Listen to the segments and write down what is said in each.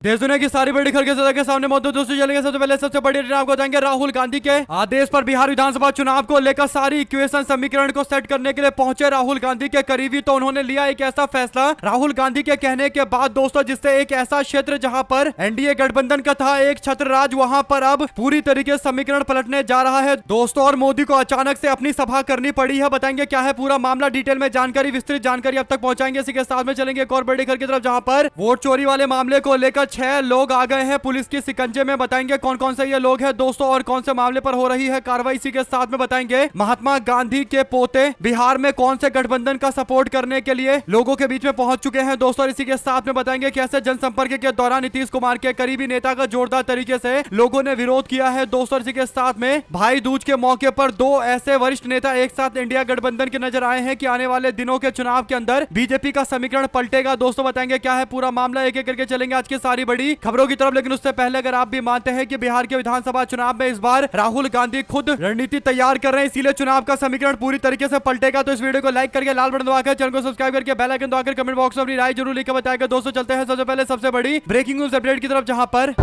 देश दुनिया की सारी बड़ी खबर के सामने मौजूद दोस्तों चलेंगे। सबसे पहले सबसे बड़ी रिपोर्ट आपको बताएंगे। राहुल गांधी के आदेश पर बिहार विधानसभा चुनाव को लेकर सारी इक्वेशन समीकरण को सेट करने के लिए पहुंचे राहुल गांधी के करीबी, तो उन्होंने लिया एक ऐसा फैसला राहुल गांधी के कहने के बाद दोस्तों, जिससे एक ऐसा क्षेत्र जहां पर एनडीए गठबंधन का था एक छत्र राज, वहां पर अब पूरी तरीके से समीकरण पलटने जा रहा है दोस्तों। और मोदी को अचानक से अपनी सभा करनी पड़ी है। बताएंगे क्या है पूरा मामला, डिटेल में जानकारी, विस्तृत जानकारी अब तक पहुंचाएंगे। इसी के साथ में चलेंगे एक और बड़ी खबर की तरफ, जहां पर वोट चोरी वाले मामले को लेकर 6 लोग आ गए हैं पुलिस की शिकंजे में। बताएंगे कौन कौन से ये लोग हैं दोस्तों और कौन से मामले पर हो रही है कार्रवाई। इसी के साथ में बताएंगे महात्मा गांधी के पोते बिहार में कौन से गठबंधन का सपोर्ट करने के लिए लोगों के बीच में पहुंच चुके हैं दोस्तों। इसी के साथ में बताएंगे कैसे जनसंपर्क के दौरान नीतीश कुमार के करीबी नेता का जोरदार तरीके से लोगों ने विरोध किया है दोस्तों। इसी के साथ में भाई दूज के मौके पर 2 ऐसे वरिष्ठ नेता एक साथ इंडिया गठबंधन के नजर आए हैं कि आने वाले दिनों के चुनाव के अंदर बीजेपी का समीकरण पलटेगा दोस्तों। बताएंगे क्या है पूरा मामला, एक एक करके चलेंगे आज की सारी बड़ी खबरों की तरफ। लेकिन उससे पहले अगर आप भी मानते हैं कि बिहार के विधानसभा चुनाव में इस बार राहुल गांधी खुद रणनीति तैयार कर रहे हैं, इसीलिए चुनाव का समीकरण पूरी तरीके से पलटेगा, तो इस वीडियो को लाइक करके लाल बटन दबाकर चैनल को सब्सक्राइब करके बेल आइकन दबाकर कमेंट बॉक्स में अपनी राय जरूर लिखकर बताएगा दोस्तों। चलते हैं सबसे पहले सबसे बड़ी ब्रेकिंग न्यूज अपडेट की तरफ, जहां पर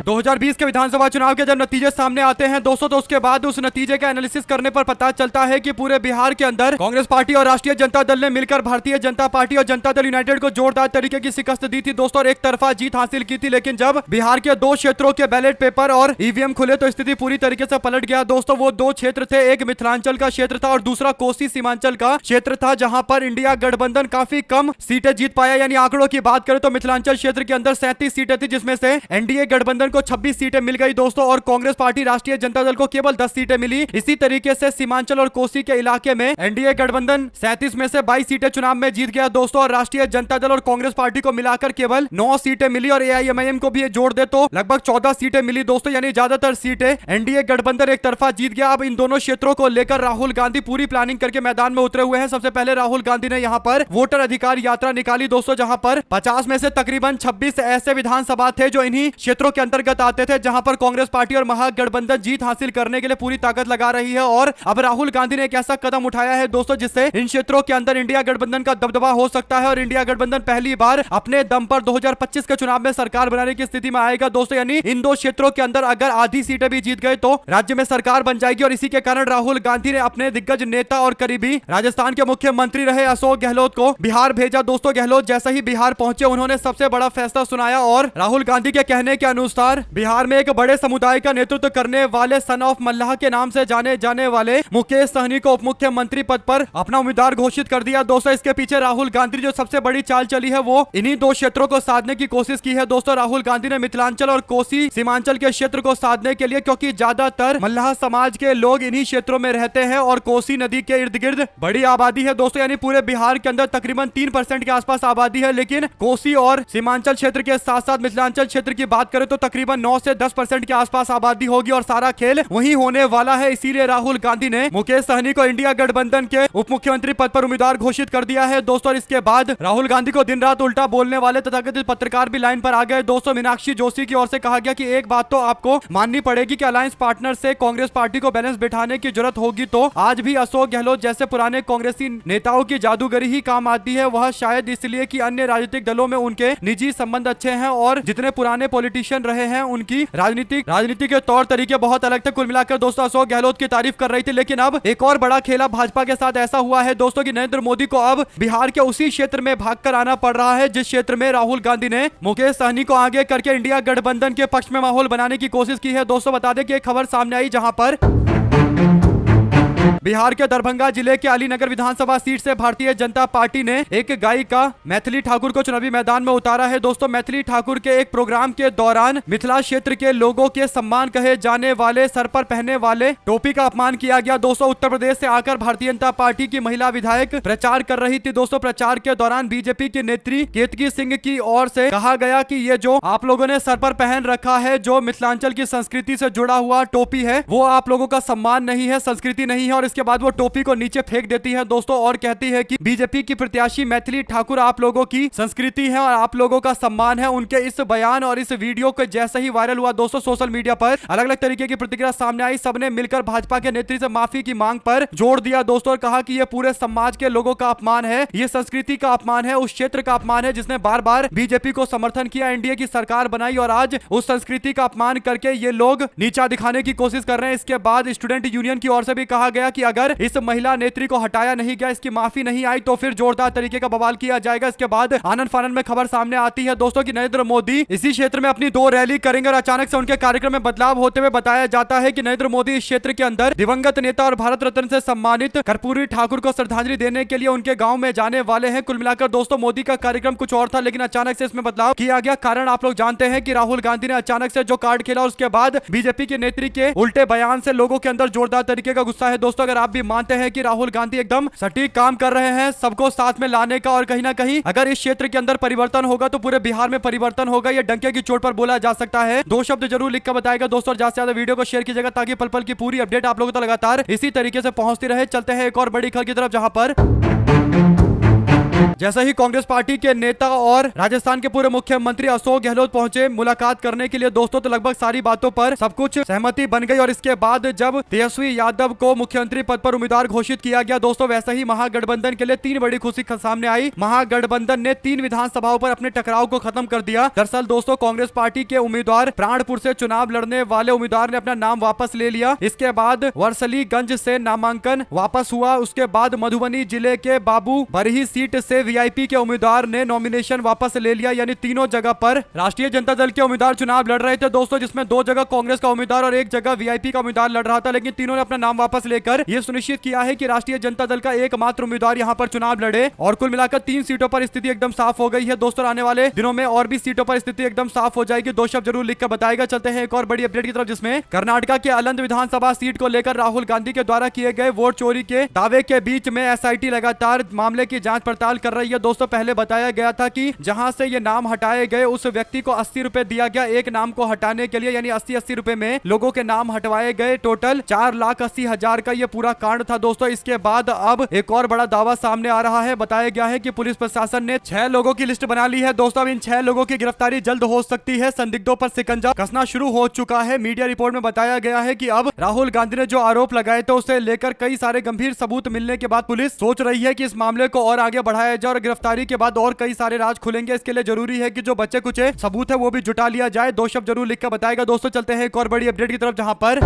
2020 के विधानसभा चुनाव के जब नतीजे सामने आते हैं दोस्तों, तो उसके बाद उस नतीजे का एनालिसिस करने पर पता चलता है कि पूरे बिहार के अंदर कांग्रेस पार्टी और राष्ट्रीय जनता दल ने मिलकर भारतीय जनता पार्टी और जनता दल यूनाइटेड को जोरदार तरीके की शिकस्त दी थी दोस्तों और एक तरफा जीत हासिल की थी। लेकिन जब बिहार के 2 क्षेत्रों के बैलेट पेपर और ईवीएम खुले तो स्थिति पूरी तरीके से पलट गया दोस्तों। वो 2 क्षेत्र थे, एक मिथिलांचल का क्षेत्र था और दूसरा कोसी सीमांचल का क्षेत्र था, जहां पर इंडिया गठबंधन काफी कम सीटें जीत पाया। यानी आंकड़ों की बात करें तो मिथिलांचल क्षेत्र के अंदर 37 सीटें थी, जिसमें से एनडीए गठबंधन को 26 सीटें मिल गई दोस्तों और कांग्रेस पार्टी राष्ट्रीय जनता दल को केवल 10 सीटें मिली। इसी तरीके से सीमांचल और कोसी के इलाके में एनडीए गठबंधन 37 में से 22 सीटें चुनाव में जीत गया दोस्तों और राष्ट्रीय जनता दल और कांग्रेस पार्टी को मिलाकर केवल 9 सीटें मिली और एआईएमआईएम को भी जोड़ दे तो लगभग 14 सीटें मिली दोस्तों। यानी ज्यादातर सीटें एनडीए गठबंधन एक तरफा जीत गया। अब इन दोनों क्षेत्रों को लेकर राहुल गांधी पूरी प्लानिंग करके मैदान में उतरे हुए हैं। सबसे पहले राहुल गांधी ने यहां पर वोटर अधिकार यात्रा निकाली दोस्तों, जहां पर 50 में से तकरीबन 26 ऐसे विधानसभा थे जो इन्हीं क्षेत्रों के अंतर्गत आते थे, जहां पर कांग्रेस पार्टी और महागठबंधन जीत हासिल करने के लिए पूरी ताकत लगा रही है। और अब राहुल गांधी ने एक ऐसा कदम उठाया है दोस्तों, जिससे इन क्षेत्रों के अंदर इंडिया गठबंधन का दबदबा हो सकता है और इंडिया गठबंधन पहली बार अपने दम पर 2025 के चुनाव में सरकार बनाने की स्थिति में आएगा दोस्तों। यानी इन 2 क्षेत्रों के अंदर अगर आधी सीटें भी जीत गए तो राज्य में सरकार बन जाएगी और इसी के कारण राहुल गांधी ने अपने दिग्गज नेता और करीबी राजस्थान के मुख्यमंत्री रहे अशोक गहलोत को बिहार भेजा दोस्तों। गहलोत जैसे ही बिहार पहुंचे उन्होंने सबसे बड़ा फैसला सुनाया और राहुल गांधी के कहने के अनुसार बिहार में एक बड़े समुदाय का नेतृत्व करने वाले सन ऑफ मल्लाह के नाम से जाने जाने वाले मुकेश सहनी को उप मुख्यमंत्री पद पर अपना उम्मीदवार घोषित कर दिया दोस्तों। इसके पीछे राहुल गांधी जो सबसे बड़ी चाल चली है वो इन्हीं 2 क्षेत्रों को साधने की कोशिश की है दोस्तों। राहुल गांधी ने मिथिलांचल और कोसी सीमांचल के क्षेत्र को साधने के लिए, क्योंकि ज्यादातर मल्लाह समाज के लोग इन्हीं क्षेत्रों में रहते हैं और कोसी नदी के इर्द गिर्द बड़ी आबादी है दोस्तों। यानी पूरे बिहार के अंदर तकरीबन 3% के आसपास आबादी है, लेकिन कोसी और सीमांचल क्षेत्र के साथ साथ मिथिलांचल क्षेत्र की बात करें तो तकरीबन 9 से 10% के आसपास आबादी होगी और सारा खेल वही होने वाला है। इसीलिए राहुल गांधी ने मुकेश सहनी को इंडिया गठबंधन के उप मुख्यमंत्री पद पर उम्मीदवार घोषित कर दिया है दोस्तों। इसके बाद राहुल गांधी को दिन रात उल्टा बोलने वाले तथाकथित पत्रकार भी लाइन पर आ गए दोस्तों। मीनाक्षी जोशी की ओर से कहा गया कि एक बात तो आपको माननी पड़ेगी कि अलायंस पार्टनर से कांग्रेस पार्टी को बैलेंस बिठाने की जरूरत होगी, तो आज भी अशोक गहलोत जैसे पुराने कांग्रेसी नेताओं की जादूगरी ही काम आती है। वह शायद इसलिए कि अन्य राजनीतिक दलों में उनके निजी संबंध अच्छे हैं और जितने पुराने पॉलिटिशियन रहे हैं उनकी राजनीति के तौर तरीके बहुत अलग थे। कुल मिलाकर दोस्तों अशोक गहलोत की तारीफ कर रही थी। लेकिन अब एक और बड़ा खेला भाजपा के साथ ऐसा हुआ है दोस्तों कि नरेंद्र मोदी को अब बिहार के उसी क्षेत्र में भागकर आना पड़ रहा है जिस क्षेत्र में राहुल गांधी ने मुकेश सहनी को आगे करके इंडिया गठबंधन के पक्ष में माहौल बनाने की कोशिश की है दोस्तों। बता दें कि एक खबर सामने आई जहां पर बिहार के दरभंगा जिले के अलीनगर विधानसभा सीट से भारतीय जनता पार्टी ने एक गायिका मैथिली ठाकुर को चुनावी मैदान में उतारा है दोस्तों। मैथिली ठाकुर के एक प्रोग्राम के दौरान मिथिला क्षेत्र के लोगों के सम्मान कहे जाने वाले सर पर पहने वाले टोपी का अपमान किया गया दोस्तों। उत्तर प्रदेश से आकर भारतीय जनता पार्टी की महिला विधायक प्रचार कर रही थी दोस्तों। प्रचार के दौरान बीजेपी की नेत्री केतकी सिंह की ओर से कहा गया कि ये जो आप लोगों ने सर पर पहन रखा है, जो मिथिलांचल की संस्कृति से जुड़ा हुआ टोपी है, वो आप लोगों का सम्मान नहीं है, संस्कृति नहीं है और इसके बाद वो टोपी को नीचे फेंक देती है दोस्तों और कहती है कि बीजेपी की प्रत्याशी मैथिली ठाकुर आप लोगों की संस्कृति है और आप लोगों का सम्मान है। उनके इस बयान और इस वीडियो को जैसे ही वायरल हुआ दोस्तों सोशल मीडिया पर अलग अलग तरीके की प्रतिक्रिया सामने आई। सबने मिलकर भाजपा के नेत्री से माफी की मांग पर जोर दिया दोस्तों और कहा कि यह पूरे समाज के लोगों का अपमान है, ये संस्कृति का अपमान है, उस क्षेत्र का अपमान है जिसने बार बार बीजेपी को समर्थन किया, एनडीए की सरकार बनाई और आज उस संस्कृति का अपमान करके ये लोग नीचा दिखाने की कोशिश कर रहे हैं। इसके बाद स्टूडेंट यूनियन की ओर से भी कहा गया कि अगर इस महिला नेत्री को हटाया नहीं गया, इसकी माफी नहीं आई तो फिर जोरदार तरीके का बवाल किया जाएगा। इसके बाद आनंद फानंद में खबर सामने आती है दोस्तों कि नरेंद्र मोदी इसी क्षेत्र में अपनी 2 रैली करेंगे और अचानक से उनके कार्यक्रम में बदलाव होते हुए बताया जाता है कि नरेंद्र मोदी इस क्षेत्र के अंदर दिवंगत नेता और भारत रत्न से सम्मानित कर्पूरी ठाकुर को श्रद्धांजलि देने के लिए उनके गांव में जाने वाले हैं। कुल मिलाकर दोस्तों मोदी का कार्यक्रम कुछ और था लेकिन अचानक से इसमें बदलाव किया गया। कारण आप लोग जानते हैं कि राहुल गांधी ने अचानक से जो कार्ड खेला उसके बाद बीजेपी के नेत्री के उल्टे बयान से लोगों के अंदर जोरदार तरीके का गुस्सा है। दोस्तों अगर आप भी मानते हैं कि राहुल गांधी एकदम सटीक काम कर रहे हैं सबको साथ में लाने का और कहीं ना कहीं अगर इस क्षेत्र के अंदर परिवर्तन होगा तो पूरे बिहार में परिवर्तन होगा, ये डंके की चोट पर बोला जा सकता है। 2 शब्द जरूर लिख कर बताएगा दोस्तों और ज्यादा से ज्यादा वीडियो को शेयर कीजिएगा ताकि पल पल की पूरी अपडेट आप लोगों तक लगातार इसी तरीके से पहुंचती रहे। चलते हैं एक और बड़ी खबर की तरफ जहां पर जैसे ही कांग्रेस पार्टी के नेता और राजस्थान के पूर्व मुख्यमंत्री अशोक गहलोत पहुंचे मुलाकात करने के लिए दोस्तों तो लगभग सारी बातों पर सब कुछ सहमति बन गई और इसके बाद जब तेजस्वी यादव को मुख्यमंत्री पद पर उम्मीदवार घोषित किया गया दोस्तों वैसे ही महागठबंधन के लिए 3 बड़ी खुशी सामने आई। महागठबंधन ने 3 विधानसभाओं पर अपने टकराव को खत्म कर दिया। दरअसल दोस्तों कांग्रेस पार्टी के उम्मीदवार प्राणपुर से चुनाव लड़ने वाले उम्मीदवार ने अपना नाम वापस ले लिया। इसके बाद वर्सलीगंज से नामांकन वापस हुआ। उसके बाद मधुबनी जिले के बाबू बरही सीट से वीआईपी के उम्मीदवार ने नॉमिनेशन वापस ले लिया। यानी तीनों जगह पर राष्ट्रीय जनता दल के उम्मीदवार चुनाव लड़ रहे थे दोस्तों जिसमें 2 जगह कांग्रेस का उम्मीदवार और 1 जगह वीआईपी का उम्मीदवार लड़ रहा था, लेकिन तीनों ने अपना नाम वापस लेकर यह सुनिश्चित किया है कि राष्ट्रीय जनता दल का एकमात्र उम्मीदवार यहां पर चुनाव लड़े और कुल मिलाकर 3 सीटों पर स्थिति एकदम साफ हो गई है दोस्तों। आने वाले दिनों में और भी सीटों पर स्थिति एकदम साफ हो जाएगी। 2 शब्द जरूर लिखकर बताएगा। चलते हैं एक और बड़ी अपडेट की तरफ जिसमें कर्नाटका के अलंद विधानसभा सीट को लेकर राहुल गांधी के द्वारा किए गए वोट चोरी के दावे के बीच में एसआईटी लगातार मामले की जांच पड़ताल कर रही है दोस्तों। पहले बताया गया था कि जहां से ये नाम हटाए गए उस व्यक्ति को 80 रुपए दिया गया एक नाम को हटाने के लिए, यानी 80-80 रुपए में लोगों के नाम हटवाए गए। टोटल 4,80,000 का ये पूरा कांड था दोस्तों। इसके बाद अब एक और बड़ा दावा सामने आ रहा है। बताया गया है कि पुलिस प्रशासन ने 6 लोगों की लिस्ट बना ली है दोस्तों। अब इन 6 लोगों की गिरफ्तारी जल्द हो सकती है। संदिग्धों पर शिकंजा कसना शुरू हो चुका है। मीडिया रिपोर्ट में बताया गया है कि अब राहुल गांधी ने जो आरोप लगाए थे उसे लेकर कई सारे गंभीर सबूत मिलने के बाद पुलिस सोच रही है कि इस मामले को और आगे बढ़ाया जाए और गिरफ्तारी के बाद और कई सारे राज खुलेंगे। इसके लिए जरूरी है कि जो बच्चे कुछ सबूत है वो भी जुटा लिया जाए। 2 शब्द जरूर लिखकर बताएगा दोस्तों। चलते हैं एक और बड़ी अपडेट की तरफ जहां पर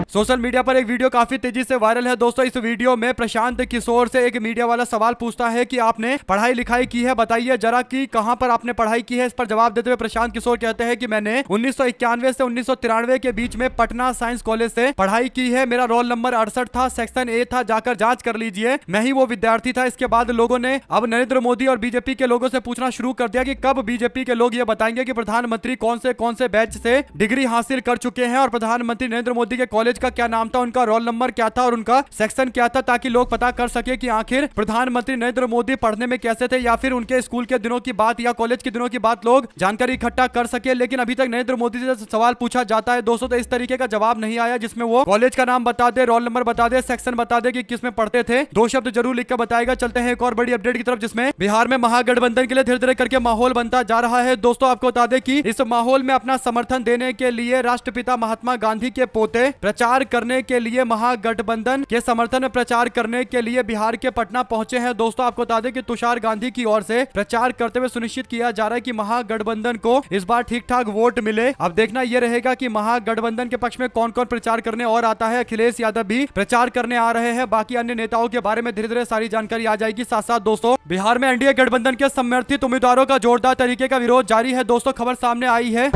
सोशल मीडिया पर एक वीडियो काफी तेजी से वायरल है दोस्तों। इस वीडियो में प्रशांत किशोर से एक मीडिया वाला सवाल पूछता है कि आपने पढ़ाई लिखाई की है, बताइए जरा कि कहां पर आपने पढ़ाई की है। इस पर जवाब देते हुए प्रशांत किशोर कहते हैं कि मैंने 1991 से 1993 के बीच में पटना साइंस कॉलेज से पढ़ाई की है। मेरा रोल नंबर 68 था, सेक्शन ए था, जाकर जांच कर लीजिए, मैं ही वो विद्यार्थी था। इसके बाद लोगों ने अब नरेंद्र मोदी और बीजेपी के लोगों से पूछना शुरू कर दिया कि कब बीजेपी के लोग ये बताएंगे कि प्रधानमंत्री कौन से बैच से डिग्री हासिल कर चुके हैं और प्रधानमंत्री नरेंद्र मोदी के कॉलेज का क्या नाम था, उनका रोल नंबर क्या था और उनका सेक्शन क्या था, ताकि लोग पता कर सके कि आखिर प्रधानमंत्री नरेंद्र मोदी पढ़ने में कैसे थे या फिर उनके स्कूल के दिनों की बात या कॉलेज के दिनों की बात लोग जानकारी इकट्ठा कर सके। लेकिन अभी तक नरेंद्र मोदी से सवाल पूछा जाता है दोस्तों तो इस तरीके का जवाब नहीं आया जिसमें वो कॉलेज का नाम बता दे, रोल नंबर बता दे, सेक्शन बता दे कि किस में पढ़ते थे। 2 शब्द जरूर लिखकर बताएगा। चलते हैं एक और बड़ी अपडेट की तरफ जिसमें बिहार में महागठबंधन के लिए धीरे धीरे करके माहौल बनता जा रहा है दोस्तों। आपको बता दें कि इस माहौल में अपना समर्थन देने के लिए राष्ट्रपिता महात्मा गांधी के पोते प्रचार करने के लिए महागठबंधन के समर्थन में प्रचार करने के लिए बिहार के पटना पहुंचे हैं दोस्तों। आपको बता दें कि तुषार गांधी की ओर से प्रचार करते हुए सुनिश्चित किया जा रहा है कि महागठबंधन को इस बार ठीक ठाक वोट मिले। अब देखना यह रहेगा कि महागठबंधन के पक्ष में कौन कौन प्रचार करने और आता है। अखिलेश यादव भी प्रचार करने आ रहे हैं, बाकी अन्य नेताओं के बारे में धीरे धीरे सारी जानकारी आ जाएगी। साथ साथ दोस्तों बिहार में एनडीए गठबंधन के समर्थित उम्मीदवारों का जोरदार तरीके का विरोध जारी है दोस्तों। खबर सामने आई है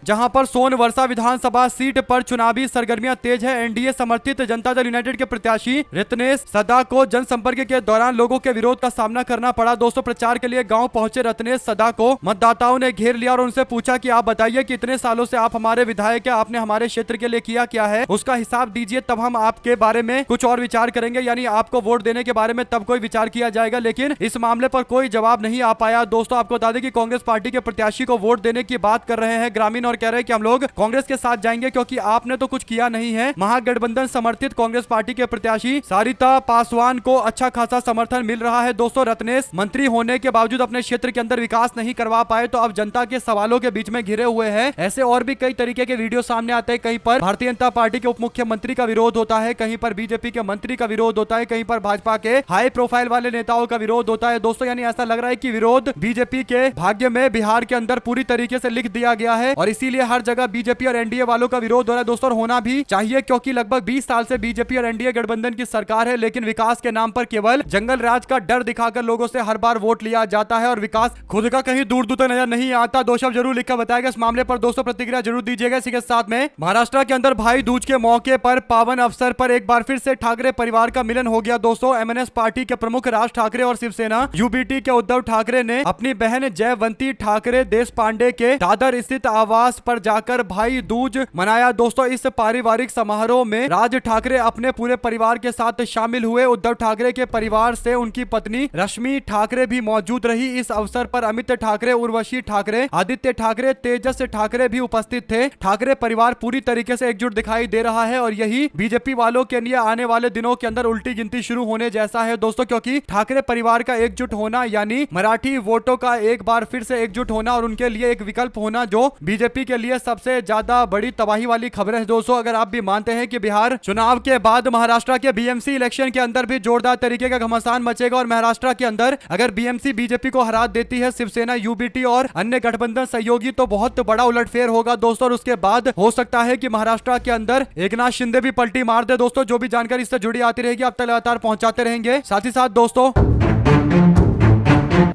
जहां पर सोनवर्षा विधानसभा सीट पर चुनावी सरगर्मियां तेज है। एनडीए समर्थित जनता दल यूनाइटेड के प्रत्याशी रत्नेश सदा को जनसंपर्क के दौरान लोगों के विरोध का सामना करना पड़ा दोस्तों। प्रचार के लिए गांव पहुंचे रत्नेश सदा को मतदाताओं ने घेर लिया और उनसे पूछा कि आप बताइए कि इतने सालों से आप हमारे विधायक हैं, आपने हमारे क्षेत्र के लिए किया क्या है, उसका हिसाब दीजिए, तब हम आपके बारे में कुछ और विचार करेंगे, यानी आपको वोट देने के बारे में तब कोई विचार किया जाएगा। लेकिन इस मामले पर कोई जवाब नहीं आ पाया दोस्तों। आपको बता दें कि कांग्रेस पार्टी के प्रत्याशी को वोट देने की बात कर रहे हैं ग्रामीण जामीन और कह रहे हैं कि हम लोग कांग्रेस के साथ जाएंगे क्योंकि आपने तो कुछ किया नहीं है। महागठबंधन समर्थित कांग्रेस पार्टी के प्रत्याशी सरिता पासवान को अच्छा खासा समर्थन मिल रहा है। दोस्तों, रत्नेश मंत्री होने के बावजूद अपने क्षेत्र के अंदर विकास नहीं करवा पाए तो अब जनता के सवालों के बीच में घिरे हुए हैं। ऐसे और भी कई तरीके के वीडियो सामने आते हैं। कहीं पर भारतीय जनता पार्टी के उप मुख्यमंत्री का विरोध होता है, कहीं पर बीजेपी के मंत्री का विरोध होता है, कहीं पर भाजपा के हाई प्रोफाइल वाले नेताओं का विरोध होता है। दोस्तों, यानी ऐसा लग रहा है कि विरोध बीजेपी के भाग्य में बिहार के अंदर पूरी तरीके से लिख दिया गया है और इसीलिए हर जगह बीजेपी और एनडीए वालों का विरोध हो रहा है। दोस्तों, होना भी चाहिए क्योंकि लगभग 20 साल से बीजेपी और एनडीए गठबंधन की सरकार है, लेकिन विकास के नाम पर केवल जंगल राज का डर दिखाकर लोगों से हर बार वोट लिया जाता है और विकास खुद का कहीं दूर दूर तक नजर नहीं आता। दो शब्द जरूर लिखकर बताएगा इस मामले पर। दोस्तों, प्रतिक्रिया जरूर दीजिएगा। इसी के साथ में महाराष्ट्र के अंदर भाई दूज के मौके पर पावन अवसर पर एक बार फिर से ठाकरे परिवार का मिलन हो गया। दोस्तों, एमएनएस पार्टी के प्रमुख राज ठाकरे और शिवसेना यूबीटी के उद्धव ठाकरे ने अपनी बहन जयवंती ठाकरे देश पांडे के दादर स्थित आवास पर जाकर भाई दूज मनाया। दोस्तों, इस पारिवारिक समारोह में राज ठाकरे अपने पूरे परिवार के साथ शामिल हुए। उद्धव ठाकरे के परिवार से उनकी पत्नी रश्मि ठाकरे भी मौजूद रही। इस अवसर पर अमित ठाकरे, उर्वशी ठाकरे, आदित्य ठाकरे, तेजस ठाकरे भी उपस्थित थे। ठाकरे परिवार पूरी तरीके से एकजुट दिखाई दे रहा है और यही बीजेपी वालों के लिए आने वाले दिनों के अंदर उल्टी गिनती शुरू होने जैसा है। दोस्तों, क्योंकि ठाकरे परिवार का एकजुट होना यानी मराठी वोटों का एक बार फिर से एकजुट होना और उनके लिए एक विकल्प होना जो बीजेपी के लिए सबसे ज्यादा बड़ी तबाही वाली खबर है। दोस्तों, अगर आप भी मानते हैं कि बिहार चुनाव के बाद महाराष्ट्र के बीएमसी इलेक्शन के अंदर भी जोरदार तरीके का घमासान मचेगा और महाराष्ट्र के अंदर अगर बीएमसी बीजेपी को हरा देती है, शिवसेना यूबीटी और अन्य गठबंधन सहयोगी, तो बहुत बड़ा उलटफेर होगा। दोस्तों, और उसके बाद हो सकता है कि महाराष्ट्र के अंदर एकनाथ शिंदे भी पलटी मार दे। दोस्तों, जो भी जानकारी इससे जुड़ी आती रहेगी आप तक लगातार पहुंचाते रहेंगे। साथ ही साथ दोस्तों,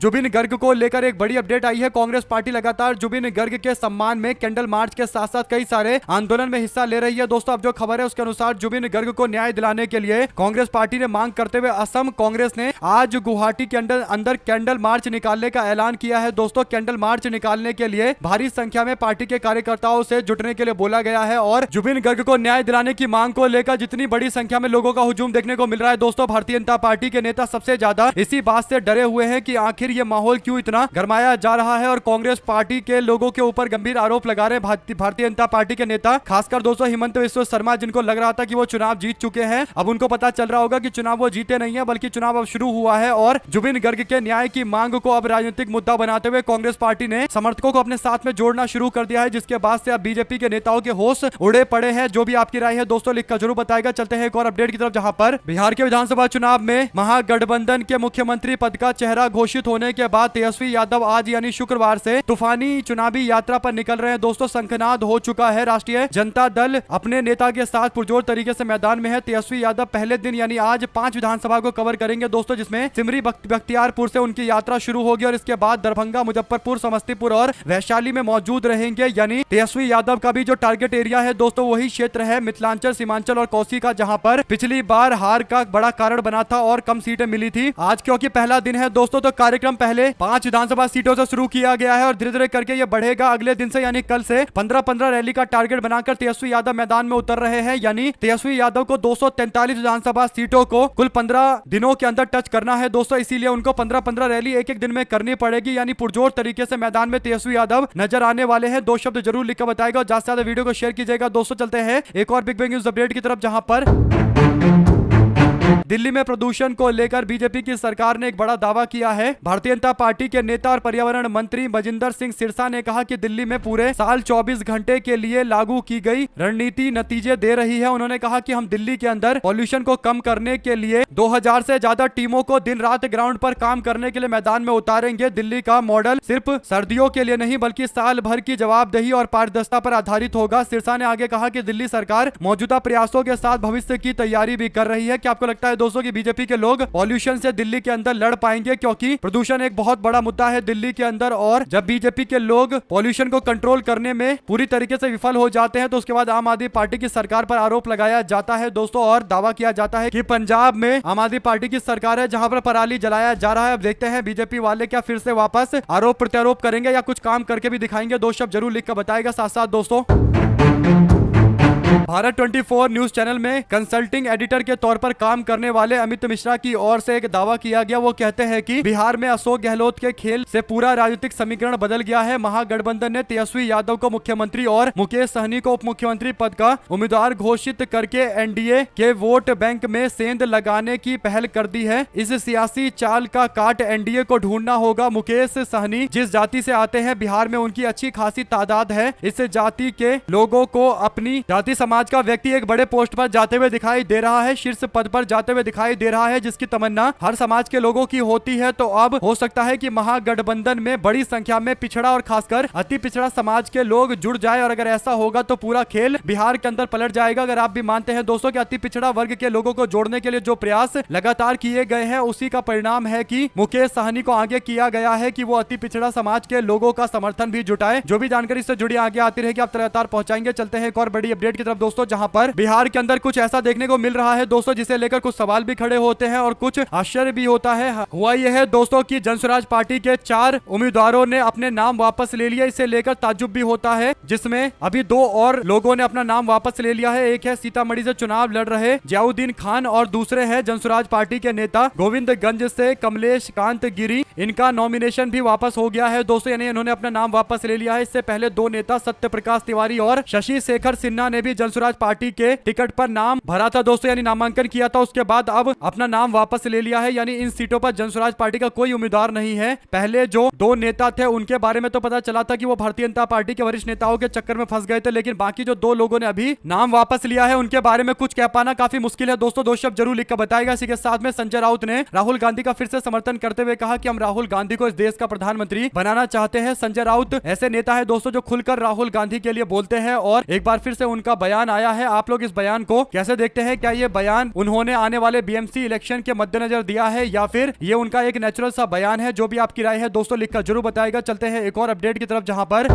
जुबिन गर्ग को लेकर एक बड़ी अपडेट आई है। कांग्रेस पार्टी लगातार जुबिन गर्ग के सम्मान में कैंडल मार्च के साथ साथ कई सारे आंदोलन में हिस्सा ले रही है। दोस्तों, अब जो खबर है उसके अनुसार जुबिन गर्ग को न्याय दिलाने के लिए कांग्रेस पार्टी ने मांग करते हुए असम कांग्रेस ने आज गुवाहाटी के अंदर कैंडल मार्च निकालने का ऐलान किया है। दोस्तों, कैंडल मार्च निकालने के लिए भारी संख्या में पार्टी के कार्यकर्ताओं से जुटने के लिए बोला गया है और जुबिन गर्ग को न्याय दिलाने की मांग को लेकर जितनी बड़ी संख्या में लोगों का हुजूम देखने को मिल रहा है। दोस्तों, भारतीय जनता पार्टी के नेता सबसे ज्यादा इसी बात से डरे हुए हैं कि आखिर ये माहौल क्यों इतना गरमाया जा रहा है और कांग्रेस पार्टी के लोगों के ऊपर गंभीर आरोप लगा रहे भारतीय जनता पार्टी के नेता, खासकर दोस्तों हिमंत बिस्वा शर्मा, जिनको लग रहा था कि वो चुनाव जीत चुके हैं। अब उनको पता चल रहा होगा कि चुनाव वो जीते नहीं है बल्कि चुनाव अब शुरू हुआ है और जुबिन गर्ग के न्याय की मांग को अब राजनीतिक मुद्दा बनाते हुए कांग्रेस पार्टी ने समर्थकों को अपने साथ में जोड़ना शुरू कर दिया है, जिसके बाद से अब बीजेपी के नेताओं के होश उड़े पड़े हैं। जो भी आपकी राय है दोस्तों लिखकर जरूर बताएगा। चलते हैं एक और अपडेट की तरफ, जहां पर बिहार के विधानसभा चुनाव में महागठबंधन के मुख्यमंत्री पद का चेहरा घोषित होने के बाद तेजस्वी यादव आज यानी शुक्रवार से तूफानी चुनावी यात्रा पर निकल रहे हैं। दोस्तों, शंखनाद हो चुका है। राष्ट्रीय जनता दल अपने नेता के साथ पुरजोर तरीके से मैदान में है। तेजस्वी यादव पहले दिन यानी आज 5 विधानसभा को कवर करेंगे दोस्तों, जिसमें सिमरी बख्तियारपुर से उनकी यात्रा शुरू होगी और इसके बाद दरभंगा, मुजफ्फरपुर, समस्तीपुर और वैशाली में मौजूद रहेंगे। यानी तेजस्वी यादव का भी जो टारगेट एरिया है दोस्तों वही क्षेत्र है मिथिलांचल, सीमांचल और कोसी का, जहां पर पिछली बार हार का बड़ा कारण बना था और कम सीटें मिली थी। आज क्योंकि पहला दिन है दोस्तों तो कार्यक्रम पहले 5 विधानसभा सीटों से शुरू किया गया है और धीरे धीरे करके ये बढ़ेगा। अगले दिन से यानी कल से 15-15 रैली का टारगेट बनाकर तेजस्वी यादव मैदान में उतर रहे हैं। यानी तेजस्वी यादव को 243 विधानसभा सीटों को कुल 15 दिनों के अंदर टच करना है दोस्तों, इसीलिए उनको 15-15 रैली एक दिन में करनी पड़ेगी। यानी पुरजोर तरीके से मैदान में तेजस्वी यादव नजर आने वाले हैं। 2 शब्द जरूर लिखकर बताएगा और ज्यादा से ज्यादा वीडियो को शेयर कीजिएगा। दोस्तों, चलते हैं एक और बिग न्यूज अपडेट की तरफ, जहां पर दिल्ली में प्रदूषण को लेकर बीजेपी की सरकार ने एक बड़ा दावा किया है। भारतीय जनता पार्टी के नेता और पर्यावरण मंत्री मजिंदर सिंह सिरसा ने कहा कि दिल्ली में पूरे साल 24 घंटे के लिए लागू की गई रणनीति नतीजे दे रही है। उन्होंने कहा कि हम दिल्ली के अंदर पॉल्यूशन को कम करने के लिए 2000 से ज्यादा टीमों को दिन रात ग्राउंड पर काम करने के लिए मैदान में उतारेंगे। दिल्ली का मॉडल सिर्फ सर्दियों के लिए नहीं बल्कि साल भर की जवाबदेही और पारदर्शिता पर आधारित होगा। सिरसा ने आगे कहा कि दिल्ली सरकार मौजूदा प्रयासों के साथ भविष्य की तैयारी भी कर रही है। क्या आपको लगता है दोस्तों कि बीजेपी के लोग पॉल्यूशन से दिल्ली के अंदर लड़ पाएंगे? क्योंकि प्रदूषण एक बहुत बड़ा मुद्दा है दिल्ली के अंदर और जब बीजेपी के लोग पॉल्यूशन को कंट्रोल करने में पूरी तरीके से विफल हो जाते हैं तो उसके बाद आम आदमी पार्टी की सरकार पर आरोप लगाया जाता है दोस्तों और दावा किया जाता है कि पंजाब में आम आदमी पार्टी की सरकार है जहां पर पराली जलाया जा रहा है। अब देखते हैं बीजेपी वाले क्या फिर से वापस आरोप प्रत्यारोप करेंगे या कुछ काम करके भी दिखाएंगे। 2 शब्द जरूर लिखकर बताएगा। साथ साथ दोस्तों भारत 24 न्यूज चैनल में कंसल्टिंग एडिटर के तौर पर काम करने वाले अमित मिश्रा की ओर से एक दावा किया गया। वो कहते हैं कि बिहार में अशोक गहलोत के खेल से पूरा राजनीतिक समीकरण बदल गया है। महागठबंधन ने तेजस्वी यादव को मुख्यमंत्री और मुकेश सहनी को उप मुख्यमंत्री पद का उम्मीदवार घोषित करके एनडीए के वोट बैंक में सेंध लगाने की पहल कर दी है। इस सियासी चाल का काट एनडीए को ढूंढना होगा। मुकेश सहनी जिस जाति से आते हैं, बिहार में उनकी अच्छी खासी तादाद है। इस जाति के लोगों को अपनी जाति समाज का व्यक्ति एक बड़े पोस्ट पर जाते हुए दिखाई दे रहा है, शीर्ष पद पर जाते हुए दिखाई दे रहा है, जिसकी तमन्ना हर समाज के लोगों की होती है। तो अब हो सकता है कि महागठबंधन में बड़ी संख्या में पिछड़ा और खासकर अति पिछड़ा समाज के लोग जुड़ जाए, और अगर ऐसा होगा तो पूरा खेल बिहार के अंदर पलट जाएगा। अगर आप भी मानते हैं दोस्तों कि अति पिछड़ा वर्ग के लोगों को जोड़ने के लिए जो प्रयास लगातार किए गए हैं, उसी का परिणाम है कि मुकेश सहनी को आगे किया गया है कि वो अति पिछड़ा समाज के लोगों का समर्थन भी जुटाए। जो भी जानकारी से जुड़ी आगे आती रहेगी आप लगातार पहुंचाएंगे। चलते हैं एक और बड़ी अपडेट की तरफ दोस्तों, जहां पर बिहार के अंदर कुछ ऐसा देखने को मिल रहा है दोस्तों, जिसे लेकर कुछ सवाल भी खड़े होते हैं और कुछ आश्चर्य भी होता है। हुआ यह है दोस्तों कि जनसुराज पार्टी के 4 उम्मीदवारों ने अपने नाम वापस ले लिया। इसे लेकर ताज्जुब भी होता है, जिसमें अभी 2 और लोगों ने अपना नाम वापस ले लिया है। एक है सीतामढ़ी से चुनाव लड़ रहे जियाउद्दीन खान और दूसरे है जनसुराज पार्टी के नेता गोविंदगंज से कमलेश कांत गिरी। इनका नॉमिनेशन भी वापस हो गया है दोस्तों, यानी इन्होंने अपना नाम वापस ले लिया है। इससे पहले 2 नेता सत्य प्रकाश तिवारी और शशि शेखर सिन्हा ने भी जनसुराज पार्टी के टिकट पर नाम भरा था दोस्तों, यानी नामांकन किया था। उसके बाद अब अपना नाम वापस ले लिया है, यानी इन सीटों पर जनसुराज पार्टी का कोई उम्मीदवार नहीं है। पहले जो 2 नेता थे उनके बारे में तो पता चला था कि वो भारतीय जनता पार्टी के वरिष्ठ नेताओं के चक्कर में फंस गए थे, लेकिन बाकी जो 2 लोगों ने अभी नाम वापस लिया है उनके बारे में कुछ कह पाना काफी मुश्किल है दोस्तों। 2 शब्द जरूर लिखकर बताएगा। इसी के साथ में संजय राउत ने राहुल गांधी का फिर से समर्थन करते हुए कहा कि हम राहुल गांधी को इस देश का प्रधानमंत्री बनाना चाहते हैं। संजय राउत ऐसे नेता है दोस्तों जो खुलकर राहुल गांधी के लिए बोलते हैं, और एक बार फिर से उनका बयान आया है। आप लोग इस बयान को कैसे देखते हैं? क्या ये बयान उन्होंने आने वाले बीएमसी इलेक्शन के मद्देनजर दिया है, या फिर ये उनका एक नेचुरल सा बयान है? जो भी आपकी राय है दोस्तों लिखकर जरूर बताएगा। चलते हैं एक और अपडेट की तरफ, जहां पर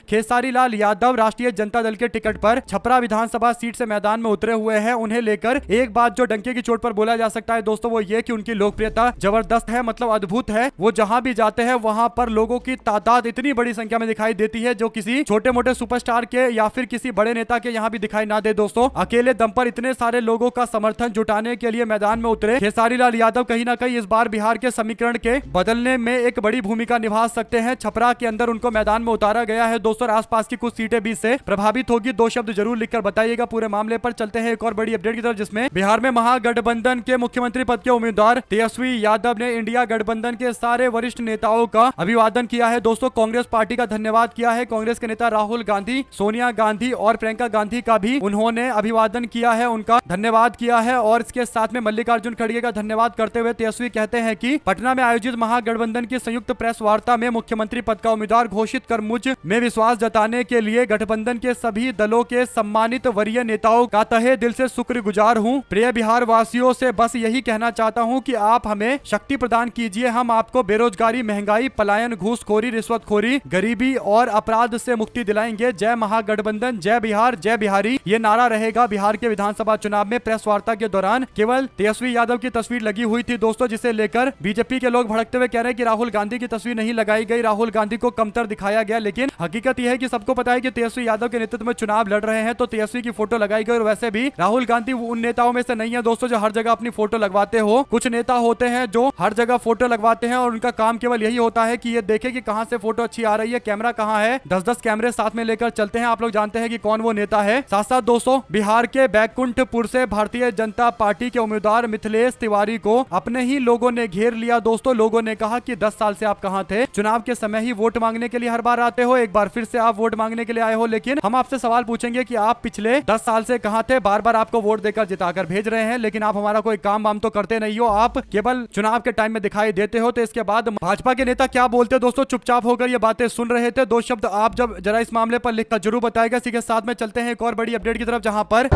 खेसारी लाल यादव राष्ट्रीय जनता दल के टिकट पर छपरा विधानसभा सीट से मैदान में उतरे हुए हैं। उन्हें लेकर एक बात जो डंके की चोट पर बोला जा सकता है दोस्तों, वो ये कि उनकी लोकप्रियता जबरदस्त है, मतलब अद्भुत है। वो जहां भी जाते हैं वहां पर लोगों की तादाद इतनी बड़ी संख्या में दिखाई देती है, जो किसी छोटे मोटे सुपरस्टार के या फिर किसी बड़े नेता के यहाँ भी दिखाई ना दे दोस्तों। अकेले दम पर इतने सारे लोगों का समर्थन जुटाने के लिए मैदान में उतरे खेसारी लाल यादव कहीं ना कहीं इस बार बिहार के समीकरण के बदलने में एक बड़ी भूमिका निभा सकते हैं। छपरा के अंदर उनको मैदान में उतारा गया है दोस्तों, आसपास की कुछ सीटें भी इससे प्रभावित होगी। 2 शब्द जरूर लिखकर बताइएगा पूरे मामले पर। चलते हैं एक और बड़ी अपडेट की तरफ, जिसमें बिहार में महागठबंधन के मुख्यमंत्री पद के उम्मीदवार तेजस्वी यादव ने इंडिया गठबंधन के सारे वरिष्ठ नेताओं का अभिवादन किया है दोस्तों। कांग्रेस पार्टी का धन्यवाद किया है। कांग्रेस के नेता राहुल गांधी, सोनिया गांधी और प्रियंका गांधी का भी उन्होंने अभिवादन किया है, उनका धन्यवाद किया है। और इसके साथ में मल्लिकार्जुन खड़गे का धन्यवाद करते हुए तेजस्वी कहते हैं कि पटना में आयोजित महागठबंधन की संयुक्त प्रेस वार्ता में मुख्यमंत्री पद का उम्मीदवार घोषित कर मुझ में विश्वास जताने के लिए गठबंधन के सभी दलों के सम्मानित वरीय नेताओं का तहे दिल से शुक्रगुजार हूं। प्रिय बिहार वासियों से बस यही कहना चाहता हूं कि आप हमें शक्ति प्रदान कीजिए। हम आपको बेरोजगारी, महंगाई, पलायन, घूसखोरी, रिश्वतखोरी, गरीबी और अपराध से मुक्ति दिलाएंगे। जय महागठबंधन, जय बिहार, जय बिहारी, ये नारा रहेगा बिहार के विधानसभा चुनाव में। प्रेस वार्ता के दौरान केवल तेजस्वी यादव की तस्वीर लगी हुई थी दोस्तों, जिसे लेकर बीजेपी के लोग भड़कते हुए कह रहे हैं कि राहुल गांधी की तस्वीर नहीं लगाई गई, राहुल गांधी को कमतर दिखाया गया। लेकिन हकीकत यह है कि सबको पता है कि तेजस्वी यादव के नेतृत्व में चुनाव लड़ रहे हैं, तो तेजस्वी की फोटो लगाई गई। और वैसे भी राहुल गांधी उन नेताओं में से नहीं है दोस्तों जो हर जगह अपनी फोटो लगवाते हो। कुछ नेता होते हैं जो हर जगह फोटो लगवाते हैं और उनका काम केवल यही होता है कि ये देखे कि कहां से फोटो अच्छी आ रही है, कैमरा कहां है। 10-10 कैमरे साथ में लेकर चलते हैं। आप लोग जानते हैं कि कौन वो नेता है। साथ साथ दोस्तों बिहार के बैकुंठपुर से भारतीय जनता पार्टी के उम्मीदवार मिथिलेश तिवारी को अपने ही लोगों ने घेर लिया दोस्तों। लोगों ने कहा कि 10 साल से आप कहां थे? चुनाव के समय ही वोट मांगने के लिए हर बार आते हो, एक बार फिर से आप वोट मांगने के लिए आए हो, लेकिन हम आपसे सवाल पूछेंगे कि आप पिछले 10 साल से कहां थे? बार बार आपको वोट देकर जिताकर भेज रहे हैं, लेकिन आप हमारा कोई काम वाम तो करते नहीं हो, आप केवल चुनाव के टाइम में दिखाई देते हो। तो इसके बाद भाजपा के नेता क्या बोलते हैं दोस्तों, चुपचाप होकर ये बातें सुन रहे थे। 2 शब्द आप जब जरा इस मामले पर लिखकर जरूर बताएगा। इसी के साथ में चलते हैं एक और बड़ी अपडेट की तरफ, जहां पर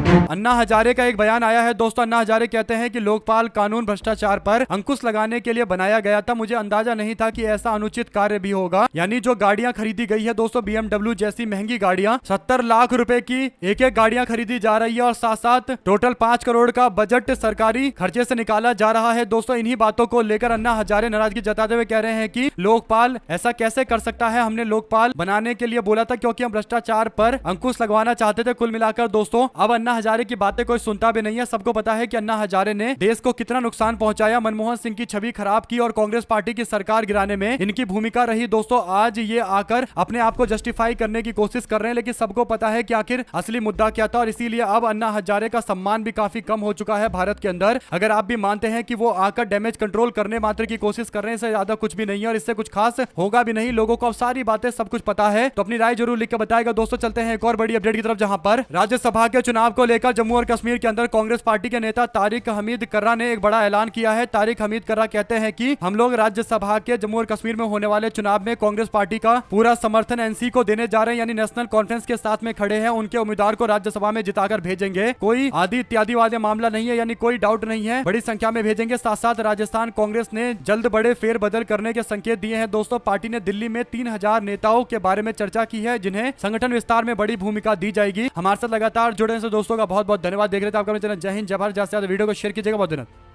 अन्ना हजारे का एक बयान आया है दोस्तों। अन्ना हजारे कहते हैं कि लोकपाल कानून भ्रष्टाचार पर अंकुश लगाने के लिए बनाया गया था। मुझे अंदाजा नहीं था कि ऐसा अनुचित कार्य भी होगा। यानी जो गाड़ियां खरीदी गई है दोस्तों, BMW जैसी महंगी गाड़ियां, 70 लाख रुपए की एक एक गाड़ियां खरीदी जा रही है और साथ साथ टोटल 5 करोड़ का बजट सरकारी खर्चे से निकाला जा रहा है दोस्तों। इन्हीं बातों को लेकर अन्ना हजारे नाराजगी जताते हुए कह रहे हैं कि लोकपाल ऐसा कैसे कर सकता है। हमने लोकपाल बनाने के लिए बोला था क्योंकि हम भ्रष्टाचार पर अंकुश लगवाना चाहते थे। कुल मिलाकर दोस्तों अब अन्ना हजारे की बातें कोई सुनता भी नहीं है। सबको पता है कि अन्ना हजारे ने देश को कितना नुकसान पहुंचाया, मनमोहन सिंह की छवि खराब की और कांग्रेस पार्टी की सरकार गिराने में इनकी भूमिका रही दोस्तों। आज ये आकर अपने आप को जस्टिफाई करने की कोशिश कर रहे हैं, लेकिन सबको पता है कि आखिर असली मुद्दा क्या था और इसीलिए अब अन्ना हजारे का सम्मान भी काफी कम हो चुका है भारत के अंदर। अगर आप भी मानते हैं कि वो आकर डैमेज कंट्रोल करने मात्र की कोशिश कर रहे हैं, इससे ज्यादा कुछ भी नहीं है और इससे कुछ खास होगा भी नहीं। लोगों को अब सारी बातें सब कुछ पता है, तो अपनी राय जरूर लिख के बताएगा दोस्तों। चलते हैं एक और बड़ी अपडेट की तरफ, जहां पर राज्यसभा के चुनाव को लेकर जम्मू और कश्मीर के अंदर कांग्रेस पार्टी के नेता तारिक हमीद कर्रा ने एक बड़ा ऐलान किया है। तारिक हमीद कर्रा कहते हैं कि हम लोग राज्यसभा के जम्मू और कश्मीर में होने वाले चुनाव में कांग्रेस पार्टी का पूरा समर्थन एनसी को देने जा रहे हैं, यानी नेशनल कॉन्फ्रेंस के साथ में खड़े हैं। उनके उम्मीदवार को राज्यसभा में जिताकर भेजेंगे। कोई आदि इत्यादि वाले मामला नहीं है, यानी कोई डाउट नहीं है, बड़ी संख्या में भेजेंगे। साथ साथ राजस्थान कांग्रेस ने जल्द बड़े फेरबदल करने के संकेत दिए हैं दोस्तों। पार्टी ने दिल्ली में 3000 नेताओं के बारे में चर्चा की है, जिन्हें संगठन विस्तार में बड़ी भूमिका दी जाएगी। हमारे साथ लगातार जुड़ने से दोस्तों का बहुत बहुत धन्यवाद। देख रहे थे आपका चैनल जय हिंद जय भारत। ज्यादा से ज्यादा वीडियो को शेयर कीजिएगा। बहुत धन्यवाद।